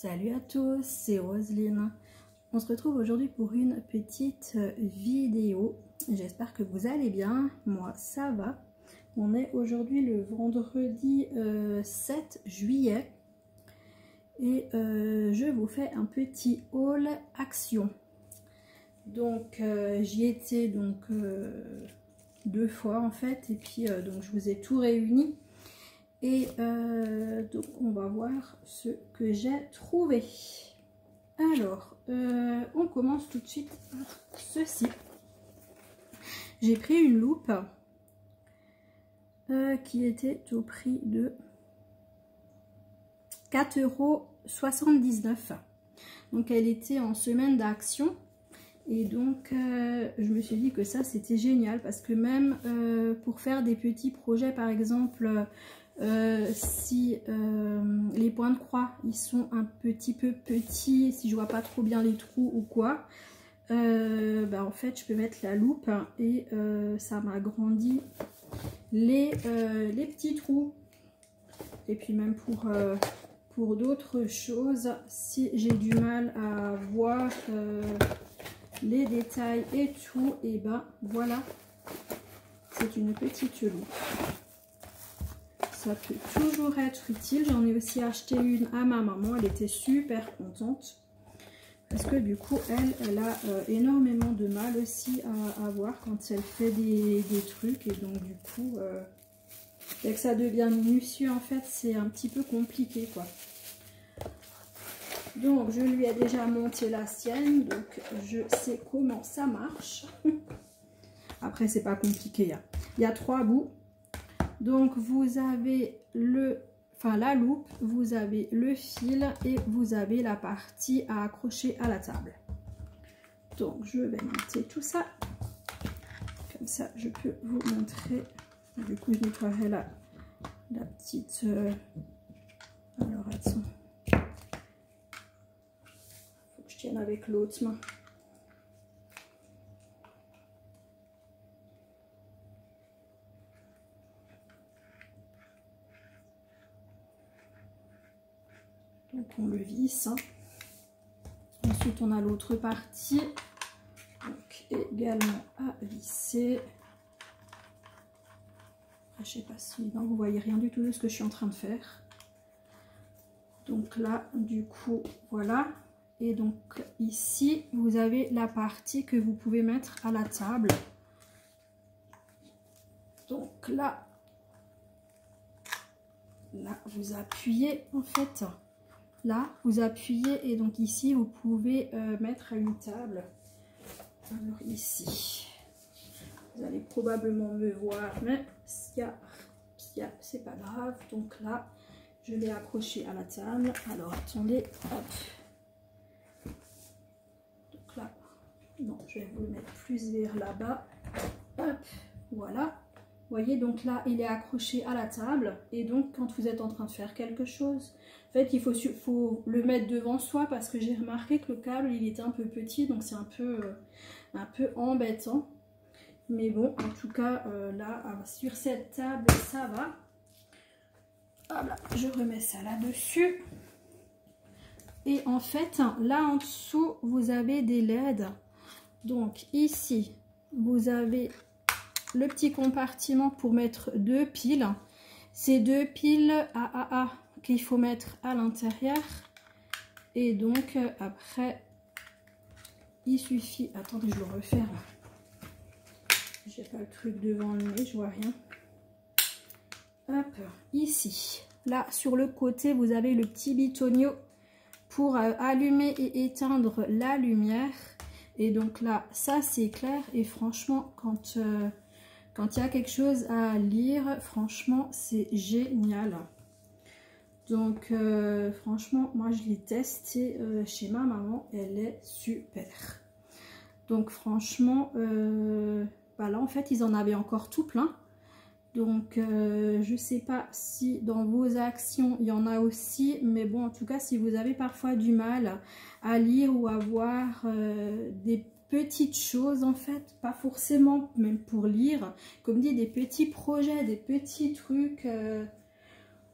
Salut à tous, c'est Roselyne. On se retrouve aujourd'hui pour une petite vidéo. J'espère que vous allez bien, moi ça va. On est aujourd'hui le vendredi 7 juillet et je vous fais un petit haul action. Donc j'y étais donc 2 fois en fait et puis donc je vous ai tout réuni. Et donc on va voir ce que j'ai trouvé. Alors, on commence tout de suite par ceci. J'ai pris une loupe qui était au prix de 4,79 €. Donc elle était en semaine d'action. Et donc je me suis dit que ça c'était génial parce que même pour faire des petits projets par exemple, si les points de croix ils sont un petit peu petits, si je vois pas trop bien les trous ou quoi, en fait je peux mettre la loupe et ça m'agrandit les petits trous. Et puis même pour d'autres choses, si j'ai du mal à voir les détails et tout, et ben voilà, c'est une petite loupe. Ça peut toujours être utile. J'en ai aussi acheté une à ma maman, elle était super contente parce que du coup elle a énormément de mal aussi à voir quand elle fait des trucs, et donc du coup dès que ça devient minutieux en fait c'est un petit peu compliqué quoi. Donc je lui ai déjà monté la sienne, donc je sais comment ça marche. Après c'est pas compliqué, il y a 3 bouts. Donc vous avez la loupe, vous avez le fil et vous avez la partie à accrocher à la table. Donc je vais monter tout ça. Comme ça je peux vous montrer. Du coup je nettoierai la petite... Alors attends. Faut que je tienne avec l'autre main. Donc on le visse. Ensuite on a l'autre partie. Donc également à visser. Je sais pas si non, vous voyez rien du tout de ce que je suis en train de faire. Donc là du coup voilà. Et donc ici vous avez la partie que vous pouvez mettre à la table. Donc là vous appuyez en fait. Là, vous appuyez et donc ici, vous pouvez mettre à une table. Alors ici, vous allez probablement me voir, mais c'est pas grave. Donc là, je l'ai accroché à la table. Alors attendez, hop. Donc là, non, je vais vous le mettre plus vers là-bas. Hop, voilà. Vous voyez, donc là, il est accroché à la table. Et donc, quand vous êtes en train de faire quelque chose, en fait, il faut le mettre devant soi parce que j'ai remarqué que le câble, il était un peu petit. Donc, c'est un peu embêtant. Mais bon, en tout cas, là, sur cette table, ça va. Voilà, je remets ça là-dessus. Et en fait, là en dessous, vous avez des LED. Donc, ici, vous avez le petit compartiment pour mettre 2 piles. C'est 2 piles AAA qu'il faut mettre à l'intérieur. Et donc après il suffit, attendez je le refaire, j'ai pas le truc devant le nez, je vois rien. Hop, ici, là sur le côté vous avez le petit bitonio pour allumer et éteindre la lumière. Et donc là ça c'est clair, et franchement quand il y a quelque chose à lire, franchement, c'est génial. Donc, franchement, moi, je l'ai testé chez ma maman. Elle est super. Donc, franchement, là, en fait, ils en avaient encore tout plein. Donc, je ne sais pas si dans vos actions, il y en a aussi. Mais bon, en tout cas, si vous avez parfois du mal à lire ou à voir des petites choses en fait, pas forcément même pour lire, comme dit, des petits projets, des petits trucs,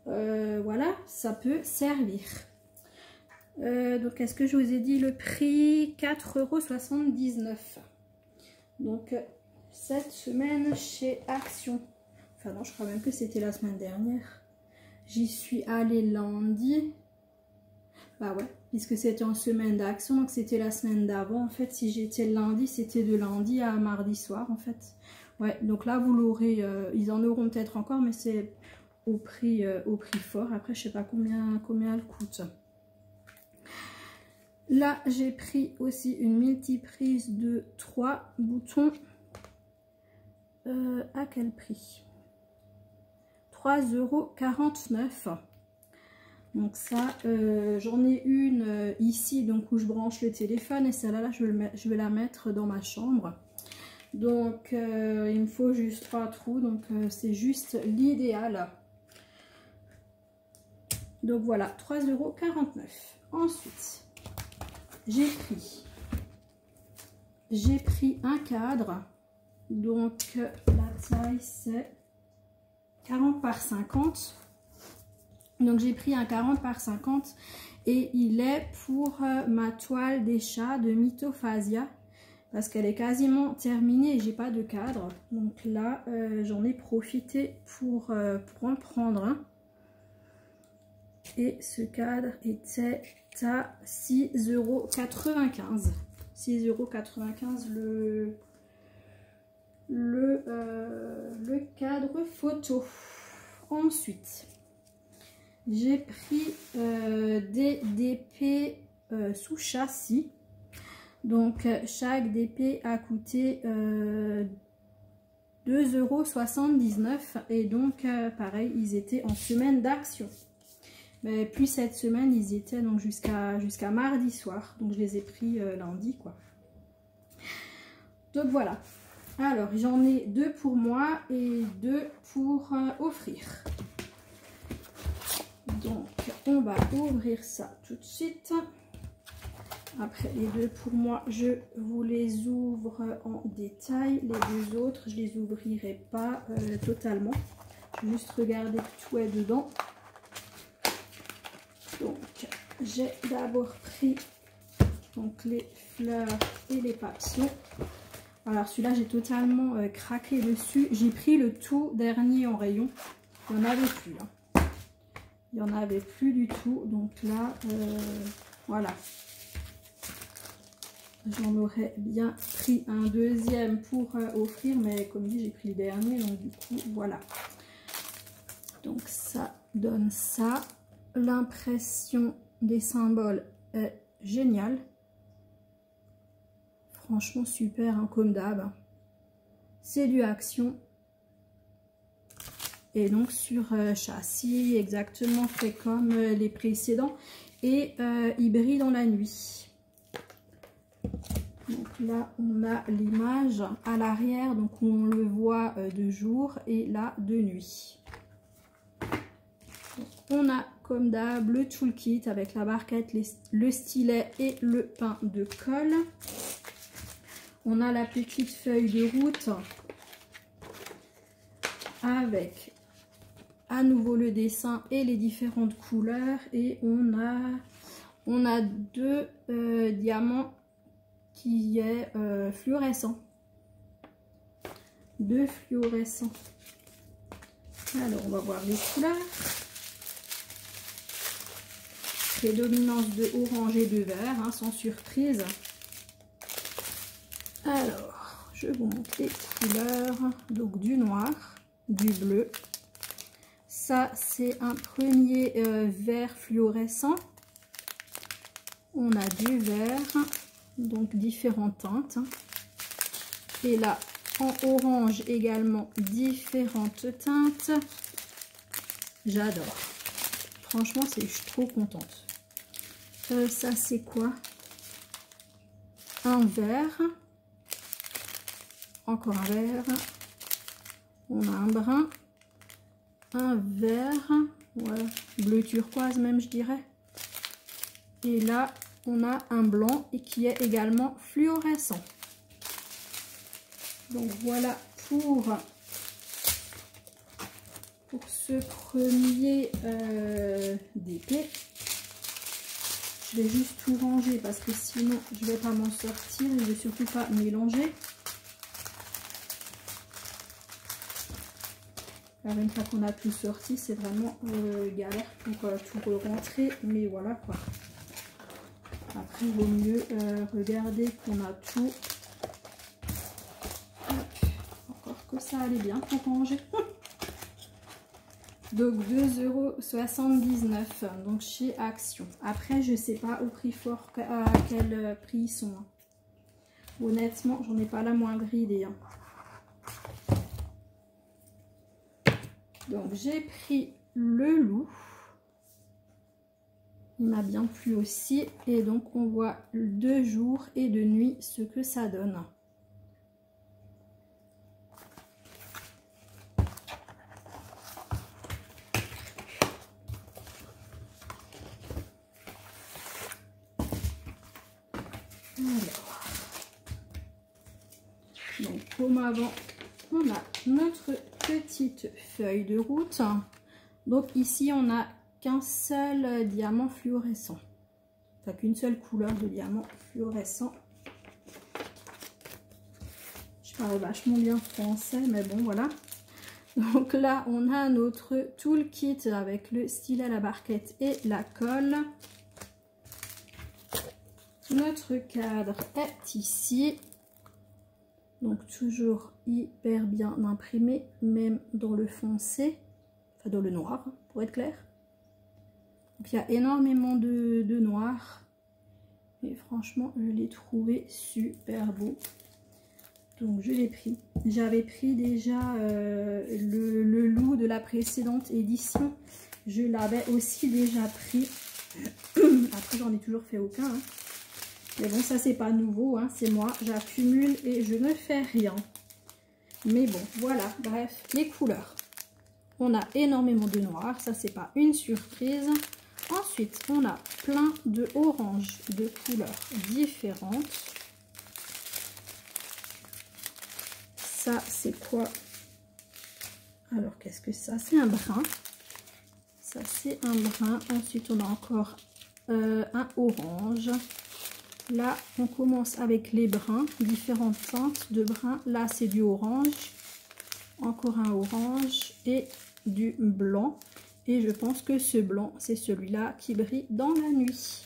voilà, ça peut servir. Donc est-ce que je vous ai dit le prix? 4,79 €. Donc cette semaine chez Action. Enfin non, je crois même que c'était la semaine dernière. J'y suis allée lundi. Bah ouais, puisque c'était en semaine d'Action, donc c'était la semaine d'avant. En fait, si j'étais le lundi, c'était de lundi à mardi soir en fait. Ouais, donc là vous l'aurez, ils en auront peut-être encore, mais c'est au prix fort. Après, je sais pas combien elle coûte. Là, j'ai pris aussi une multiprise de 3 boutons. À quel prix? 3,49 €. Donc ça, j'en ai une ici, donc où je branche le téléphone, et celle-là, je vais la mettre dans ma chambre. Donc il me faut juste 3 trous, donc c'est juste l'idéal. Donc voilà, 3,49 €. Ensuite, j'ai pris un cadre. Donc la taille c'est 40 par 50. Donc j'ai pris un 40 par 50 et il est pour ma toile des chats de Mythophasia parce qu'elle est quasiment terminée et j'ai pas de cadre. Donc là j'en ai profité pour en prendre un. Et ce cadre était à 6,95 €. 6,95 € le cadre photo. Ensuite, j'ai pris des DP sous châssis. Donc, chaque DP a coûté 2,79 € et donc, pareil, ils étaient en semaine d'Action. Mais puis cette semaine, ils étaient donc jusqu'à mardi soir. Donc, je les ai pris lundi, quoi. Donc, voilà. Alors, j'en ai 2 pour moi et 2 pour offrir. Donc, on va ouvrir ça tout de suite. Après, les 2 pour moi, je vous les ouvre en détail. Les 2 autres, je les ouvrirai pas totalement. Je vais juste regarder que tout est dedans. Donc, j'ai d'abord pris donc, les fleurs et les papillons. Alors celui-là, j'ai totalement craqué dessus. J'ai pris le tout dernier en rayon. Il n'y en avait plus. Hein. Il n'y en avait plus du tout. Donc là, voilà. J'en aurais bien pris un deuxième pour offrir. Mais comme dit, j'ai pris le dernier. Donc du coup, voilà. Donc ça donne ça. L'impression des symboles est géniale. Franchement super, hein, comme d'hab. C'est du Action. Et donc sur châssis, exactement fait comme les précédents. Et il brille dans la nuit. Donc là, on a l'image à l'arrière. Donc on le voit de jour et là de nuit. Donc, on a comme d'hab le toolkit avec la barquette, le stylet et le pain de colle. On a la petite feuille de route avec à nouveau le dessin et les différentes couleurs. Et on a 2 diamants qui est fluorescent. 2 fluorescents. Alors, on va voir les couleurs. Prédominance de orange et de vert, hein, sans surprise. Alors, je vous montre les couleurs. Donc, du noir, du bleu. Ça, c'est un premier vert fluorescent. On a du vert, donc différentes teintes. Et là, en orange également, différentes teintes. J'adore. Franchement, je suis trop contente. Ça, c'est quoi? Un vert. Encore un vert. On a un brun. Un vert. Voilà. Bleu turquoise même, je dirais. Et là, on a un blanc et qui est également fluorescent. Donc voilà pour ce premier DP. Je vais juste tout ranger parce que sinon je vais pas m'en sortir. Je ne vais surtout pas mélanger. Alors une fois qu'on a tout sorti, c'est vraiment galère pour tout rentrer. Mais voilà quoi. Après il vaut mieux regarder qu'on a tout. Encore que ça allait bien pour ranger. Donc 2,79 €, donc chez Action. Après, je sais pas au prix fort à quel prix ils sont. Honnêtement, j'en ai pas la moindre idée. Donc j'ai pris le loup. Il m'a bien plu aussi. Et donc on voit 2 jours et 2 nuits ce que ça donne. Alors, donc comme avant, on a notre petite feuille de route. Donc ici, on n'a qu'un seul diamant fluorescent. Enfin, qu'une seule couleur de diamant fluorescent. Je parle vachement bien français, mais bon, voilà. Donc là, on a notre toolkit avec le stylet, la barquette et la colle. Notre cadre est ici. Donc toujours hyper bien imprimé, même dans le foncé, enfin dans le noir pour être clair. Donc il y a énormément de noir. Et franchement, je l'ai trouvé super beau. Donc je l'ai pris. J'avais pris déjà le loup de la précédente édition. Je l'avais aussi déjà pris. Après, j'en ai toujours fait aucun. Hein. Mais bon, ça c'est pas nouveau, hein, c'est moi, j'accumule et je ne fais rien. Mais bon, voilà, bref, les couleurs. On a énormément de noir, ça c'est pas une surprise. Ensuite, on a plein de orange de couleurs différentes. Ça c'est quoi? Alors qu'est-ce que ça? C'est un brun. Ça c'est un brun. Ensuite, on a encore un orange. Là, on commence avec les bruns, différentes teintes de brun. Là, c'est du orange, encore un orange et du blanc. Et je pense que ce blanc, c'est celui-là qui brille dans la nuit.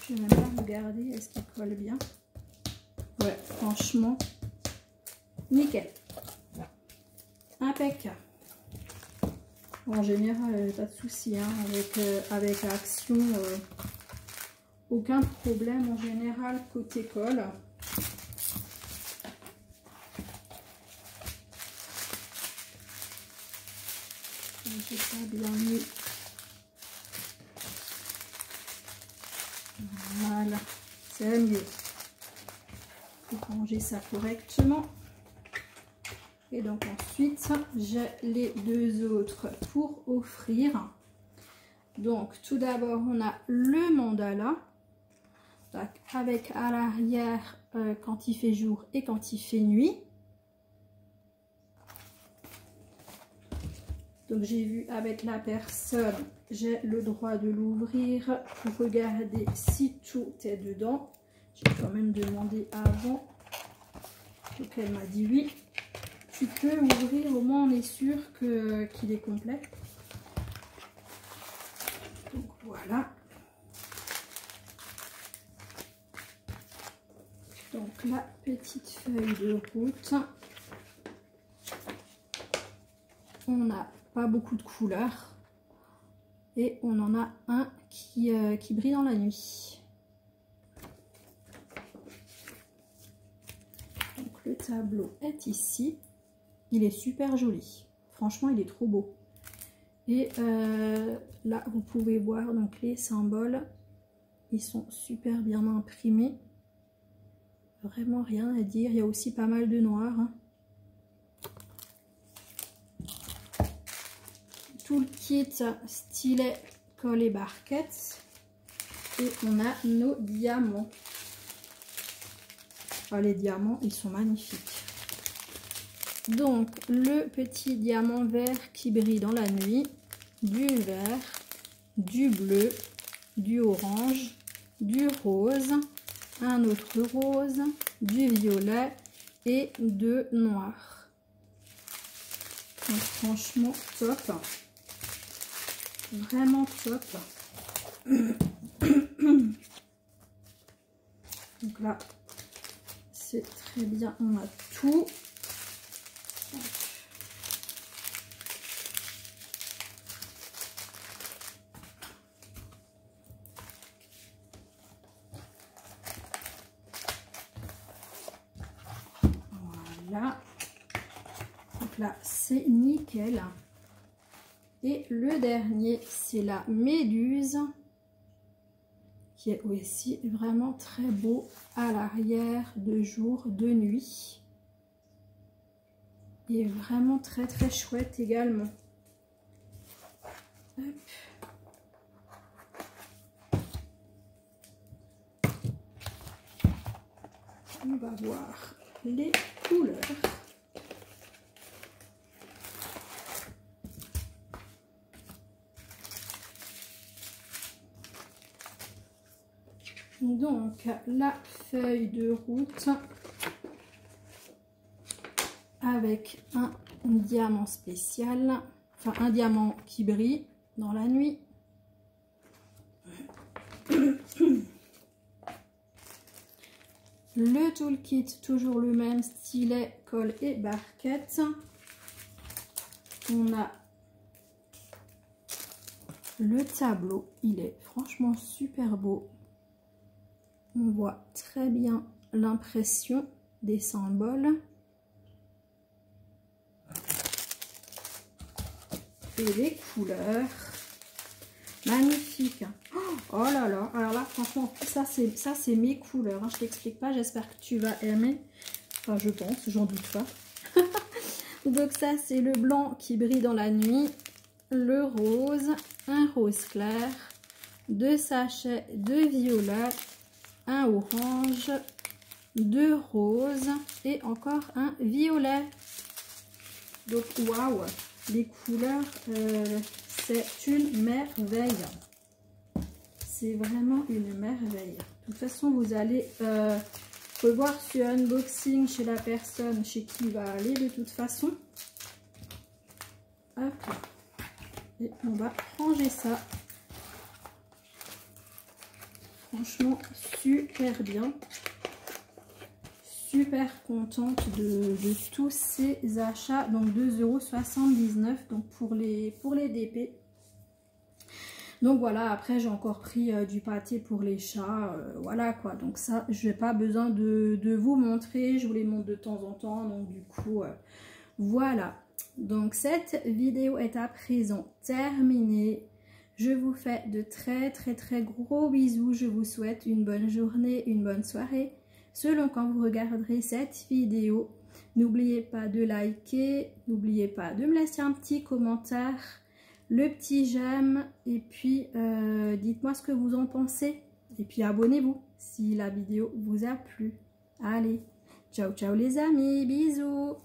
Je vais même pas regarder, est-ce qu'il colle bien? Ouais, franchement, nickel. Impeccable. En général, pas de souci hein, avec Action, aucun problème en général côté colle. J'ai pas bien mis. Voilà, c'est mieux. Il faut ranger ça correctement. Et donc ensuite, j'ai les deux autres pour offrir. Donc tout d'abord, on a le mandala. Donc, avec à l'arrière quand il fait jour et quand il fait nuit. Donc j'ai vu avec la personne, j'ai le droit de l'ouvrir pour regarder si tout est dedans. J'ai quand même demandé avant. Donc elle m'a dit oui. Tu peux ouvrir, au moins on est sûr qu'il est complet. Donc voilà. Donc la petite feuille de route. On n'a pas beaucoup de couleurs. Et on en a un qui brille dans la nuit. Donc le tableau est ici. Il est super joli. Franchement, il est trop beau. Et là, vous pouvez voir donc les symboles. Ils sont super bien imprimés. Vraiment rien à dire. Il y a aussi pas mal de noir. Hein. Tout le kit stylet, colle et barquette. Et on a nos diamants. Oh, les diamants, ils sont magnifiques. Donc le petit diamant vert qui brille dans la nuit, du vert, du bleu, du orange, du rose, un autre rose, du violet et de noir. Donc franchement top, vraiment top. Donc là c'est très bien, on a tout. Voilà, donc là c'est nickel. Et le dernier c'est la méduse qui est aussi vraiment très beau à l'arrière, de jour, de nuit. Et vraiment très très chouette également. Hop. On va voir les couleurs. Donc la feuille de route avec un diamant spécial, enfin un diamant qui brille dans la nuit. Le toolkit, toujours le même, stylet, colle et barquette. On a le tableau, il est franchement super beau. On voit très bien l'impression des symboles. Et les couleurs. Magnifique. Oh là là. Alors là, franchement, ça c'est mes couleurs. Hein. Je t'explique pas. J'espère que tu vas aimer. Enfin, je pense. J'en doute pas. Donc ça, c'est le blanc qui brille dans la nuit. Le rose. Un rose clair. 2 sachets de violet. Un orange. 2 roses. Et encore un violet. Donc, waouh. Les couleurs, c'est une merveille. C'est vraiment une merveille. De toute façon, vous allez revoir ce unboxing chez la personne chez qui il va aller de toute façon. Hop. Et on va ranger ça. Franchement, super bien. Super contente de tous ces achats. Donc 2,79 € donc pour les DP. Donc voilà, après j'ai encore pris du pâté pour les chats. Voilà quoi, donc ça je n'ai pas besoin de vous montrer. Je vous les montre de temps en temps. Donc du coup voilà. Donc cette vidéo est à présent terminée. Je vous fais de très gros bisous. Je vous souhaite une bonne journée, une bonne soirée. Selon quand vous regarderez cette vidéo, n'oubliez pas de liker, n'oubliez pas de me laisser un petit commentaire, le petit j'aime et puis dites-moi ce que vous en pensez. Et puis abonnez-vous si la vidéo vous a plu. Allez, ciao ciao les amis, bisous.